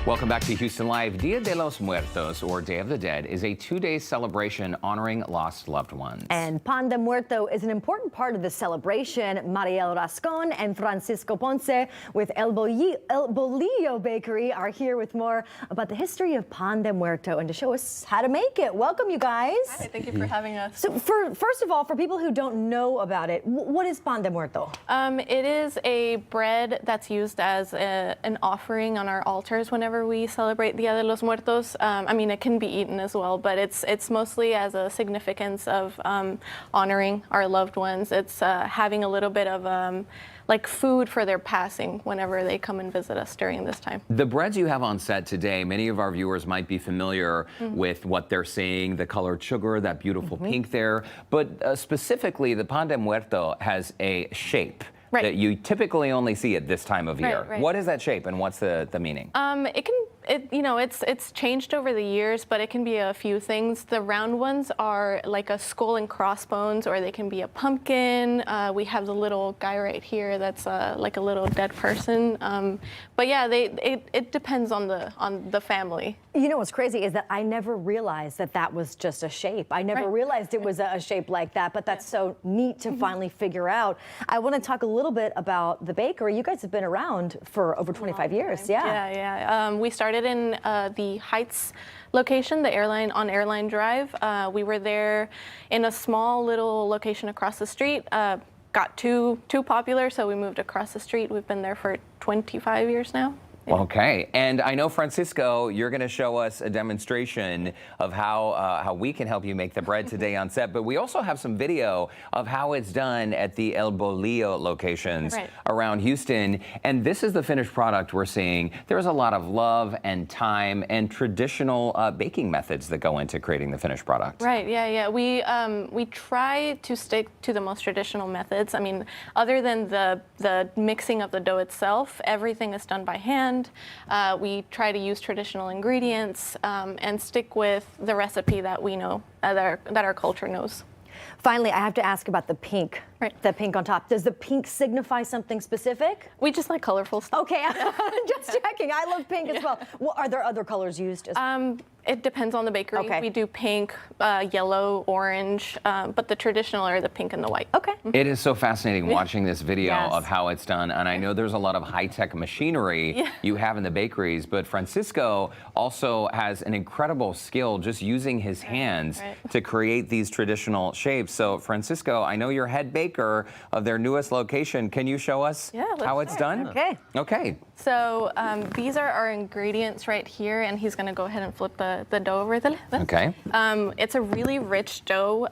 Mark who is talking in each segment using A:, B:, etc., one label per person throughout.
A: Welcome back to Houston Live. Dia de los Muertos, or Day of the Dead, is a two-day celebration honoring lost loved ones.
B: And Pan de Muerto is an important part of the celebration. Mariel Rascon and Francisco Ponce with El Bolillo Bakery are here with more about the history of Pan de Muerto and to show us how to make it. Welcome, you guys.
C: Hi, thank you for having us.
B: So, first of all, for people who don't know about it, what is Pan de Muerto?
C: It is a bread that's used as an offering on our altars whenever we celebrate Dia de los Muertos. I mean, it can be eaten as well, but it's mostly as a significance of honoring our loved ones. It's having a little bit of like food for their passing whenever they come and visit us during this time.
A: The breads you have on set today, many of our viewers might be familiar with what they're seeing, the colored sugar, that beautiful pink there, but specifically the Pan de Muerto has a shape.
C: Right.
A: That you typically only see at this time of year.
C: Right.
A: What is that shape and what's the meaning?
C: It's changed over the years, but it can be a few things. The round ones are like a skull and crossbones, or they can be a pumpkin. We have the little guy right here that's like a little dead person. But yeah, it depends on the family.
B: You know what's crazy is that I never realized that that was just a shape. I never realized it was a shape like that, but that's so neat to finally figure out. I want to talk a little bit about the bakery. You guys have been around for over 25 years.
C: Yeah. We started in the Heights location, the Airline Drive. We were there in a small little location across the street. Got too popular, so we moved across the street. We've been there for 25 years now.
A: Okay, and I know, Francisco, you're going to show us a demonstration of how we can help you make the bread today on set, but we also have some video of how it's done at the El Bolillo locations around Houston, and this is the finished product we're seeing. There's a lot of love and time and traditional baking methods that go into creating the finished product.
C: Right, yeah. We try to stick to the most traditional methods. I mean, other than the mixing of the dough itself, everything is done by hand. We try to use traditional ingredients and stick with the recipe that we know, that our culture knows.
B: Finally, I have to ask about the pink.
C: Right.
B: The pink on top. Does the pink signify something specific?
C: We just like colorful stuff.
B: Okay, just checking. I love pink as well. Are there other colors used?
C: It depends on the bakery.
B: Okay.
C: We do pink, yellow, orange, but the traditional are the pink and the white.
B: Okay.
A: It is so fascinating watching this video of how it's done, and I know there's a lot of high-tech machinery you have in the bakeries, but Francisco also has an incredible skill just using his hands to create these traditional shapes. So Francisco, I know you're head baker of their newest location. Can you show us how it's done? Okay.
C: So these are our ingredients right here, and he's going to go ahead and flip the dough over there.
A: Okay.
C: It's a really rich dough.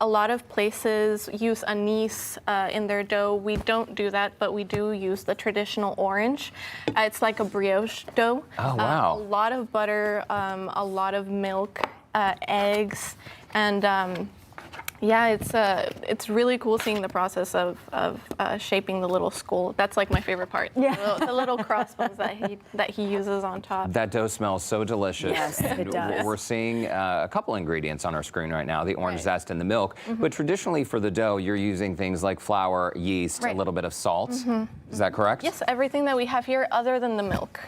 C: A lot of places use anise in their dough. We don't do that, but we do use the traditional orange. It's like a brioche dough.
A: Oh, wow.
C: A lot of butter, a lot of milk, eggs, and it's really cool seeing the process of shaping the little skull. That's like my favorite part. Yeah. The little crossbones that he uses on top.
A: That dough smells so delicious.
B: Yes, it does.
A: We're seeing a couple ingredients on our screen right now, the orange zest and the milk. But traditionally for the dough, you're using things like flour, yeast, a little bit of salt. Is that correct?
C: Yes, everything that we have here other than the milk.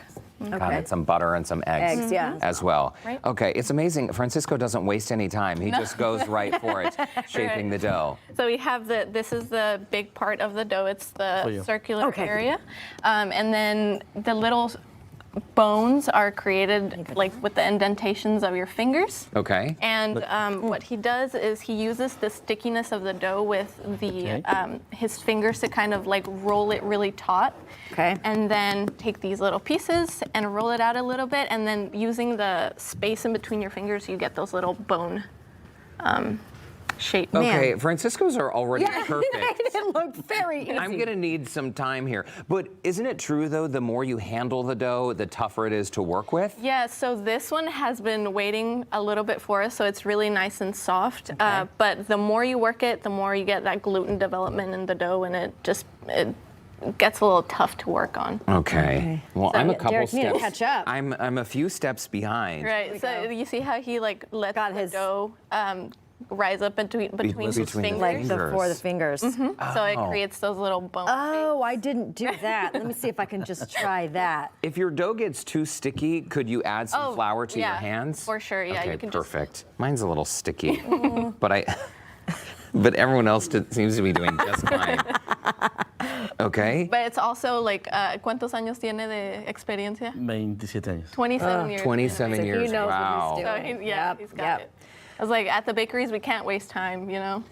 A: Got it. Some butter and some eggs, as well.
C: Right.
A: Okay, it's amazing. Francisco doesn't waste any time. He just goes right for it, shaping the dough.
C: So we have this is the big part of the dough. It's the circular area. And then the little bones are created like with the indentations of your fingers.
A: Okay.
C: And what he does is he uses the stickiness of the dough with his fingers to kind of like roll it really taut.
B: Okay.
C: And then take these little pieces and roll it out a little bit, and then using the space in between your fingers, you get those little bone shape.
A: Okay, Francisco's are already perfect.
B: It looked very easy.
A: I'm gonna need some time here. But isn't it true though, the more you handle the dough, the tougher it is to work with?
C: Yeah, so this one has been waiting a little bit for us, so it's really nice and soft. But the more you work it, the more you get that gluten development in the dough, and it gets a little tough to work on.
A: Okay. Well,
C: So,
A: I'm a couple
B: Derek, you need to
A: steps.
B: catch up.
A: I'm a few steps behind.
C: Right. So you see how he like lets the dough rise up between his
A: between the
C: fingers.
B: Like
A: fingers.
B: before the fingers.
C: So it creates those little bones.
B: Oh, I didn't do that. Let me see if I can just try that.
A: If your dough gets too sticky, could you add some flour to your hands?
C: For sure, yeah.
A: Okay,
C: You can
A: perfect. Mine's a little sticky, but but everyone else seems to be doing just fine. Okay.
C: But it's also like, ¿cuántos años tiene de experiencia?
D: 27 años.
C: 27 years.
A: 27
B: So he
A: years.
B: knows what he's
A: Wow.
B: doing.
C: So
B: Yep,
C: he's got
B: yep.
C: it. I was like, at the bakeries, we can't waste time, you know?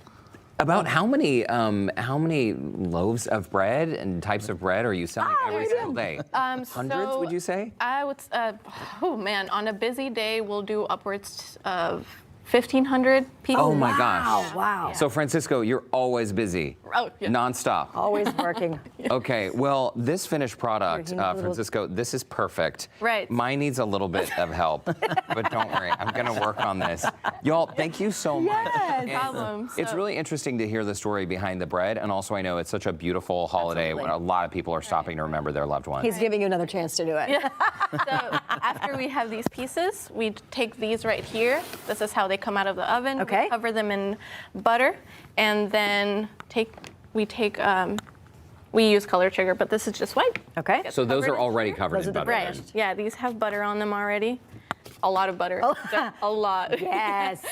A: About how many loaves of bread and types of bread are you selling every single day? Hundreds, would you say?
C: I would, oh man, on a busy day, we'll do upwards of 1,500 pieces.
A: Oh my gosh.
B: Wow.
A: So Francisco, you're always busy.
C: Oh, yeah.
A: Nonstop.
B: Always working.
A: Okay, well, this finished product,
B: Here, he needs a little-
A: Francisco, this is perfect.
C: Right.
A: Mine needs a little bit of help, but don't worry, I'm gonna work on this. Y'all, thank you so much.
B: Yes.
C: No problem.
A: It's
C: So-
A: really interesting to hear the story behind the bread, and also I know it's such a beautiful holiday when a lot of people are stopping to remember their loved ones.
B: He's giving you another chance to do it.
C: So after we have these pieces, we take these right here. This is how they come out of the oven.
B: Okay.
C: We cover them in butter, and then we use color sugar, but this is just white.
B: Okay.
A: So those
C: Covered
A: are already covered
B: Those
A: in
B: are the
A: butter.
C: Right.
A: then.
C: Yeah, these have butter on them already. A lot of butter. A lot.
B: Yes.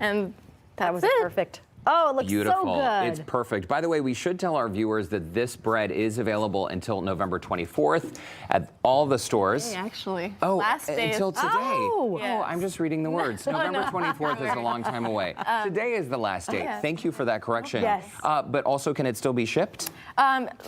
C: And
B: That
C: that's
B: was
C: it.
B: perfect. Oh, it looks
A: Beautiful.
B: so good.
A: It's perfect. By the way, we should tell our viewers that this bread is available until November 24th at all the stores.
C: Hey, actually.
A: Oh,
C: last day
A: until
C: is,
A: today.
B: Oh.
C: Yes.
A: I'm just reading the words. November 24th is a long time away. Today is the last day.
C: yes.
A: Thank you for that correction.
B: Yes.
A: But also, can it still be shipped?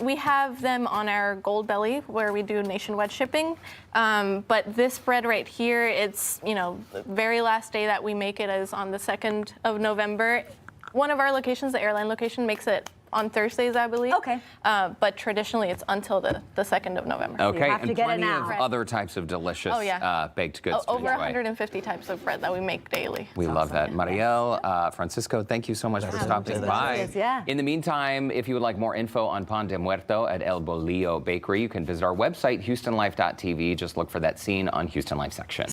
C: We have them on our Gold Belly where we do nationwide shipping. But this bread right here, it's, the very last day that we make it is on the 2nd of November. One of our locations, the airline location, makes it on Thursdays, I believe.
B: Okay.
C: But traditionally, it's until the 2nd of November.
A: Okay,
B: have to
A: and
B: get it
A: plenty
B: now.
A: of
B: Right.
A: other types of delicious
C: Oh, yeah.
A: baked goods to
C: Over
A: enjoy.
C: 150 types of bread that we make daily.
A: We love that. Mariel, Francisco, thank you so much for stopping by.
B: Yes, yeah.
A: In the meantime, if you would like more info on Pan de Muerto at El Bolillo Bakery, you can visit our website, HoustonLife.tv. Just look for that scene on Houston Life section.